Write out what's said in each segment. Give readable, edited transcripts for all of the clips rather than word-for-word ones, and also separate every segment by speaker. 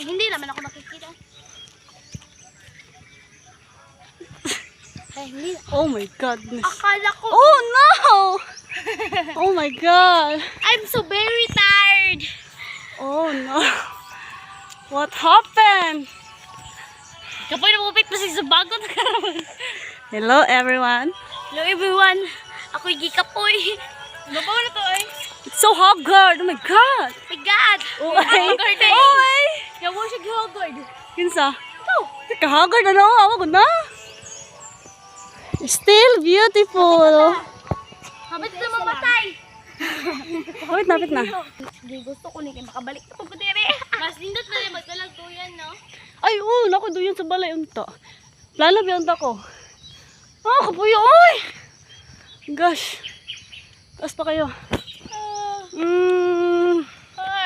Speaker 1: hindi naman ako makikita. Ay, hindi.
Speaker 2: Oh my goodness.
Speaker 1: Akala ko.
Speaker 2: Oh no! Oh my god.
Speaker 1: I'm so very tired.
Speaker 2: Oh no. What happened?
Speaker 1: Kapag namupit pa sa bago na karoon.
Speaker 2: Hello everyone.
Speaker 1: Hello everyone. Ako'y gikapoy. Mabaw na to eh.
Speaker 2: It's so haggard. Oh my god.
Speaker 1: My God.
Speaker 2: Oh ay.
Speaker 1: Haggard eh.
Speaker 2: Oh ay.
Speaker 1: Yawa siya gihagard.
Speaker 2: Kinsa? Kahaggard ano? Awa ko na. Still beautiful.
Speaker 1: Habit na mamatay.
Speaker 2: Napit na.
Speaker 1: Di gusto ko ni kay makabalik na pag dire. Mas nindot na yung magdalag tuyan, no?
Speaker 2: Ay, naku, doon sa balay unta. Plano biyonta ko. Kapuyo, oy! Gosh. Taas pa kayo.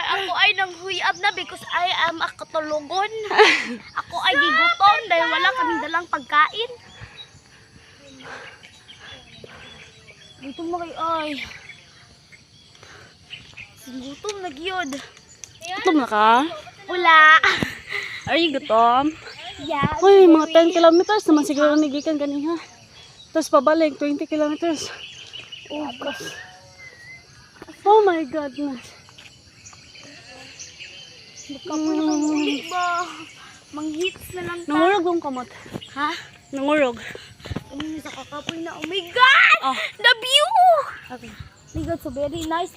Speaker 1: Ako ay nanghuyab na because I am a katulugon. Ako ay gigutom dahil wala kaming dalang pagkain. Gutom na kayo ay. Gutom na gyud.
Speaker 2: Gutom na ka?
Speaker 1: Wala.
Speaker 2: Are you gutom?
Speaker 1: Yeah.
Speaker 2: Uy, mga 10 kilometers naman siguro nagikan kanina. Tapos pabalik, 20 kilometers. Oh gosh. Oh my goodness.
Speaker 1: Hindi ba? Manghits na lang ta.
Speaker 2: Nangurog yung kamot.
Speaker 1: Ha?
Speaker 2: Nangurog.
Speaker 1: Sa kakapoy na. Oh my God!
Speaker 2: Oh.
Speaker 1: The view!
Speaker 2: Okay.
Speaker 1: My God, so very nice.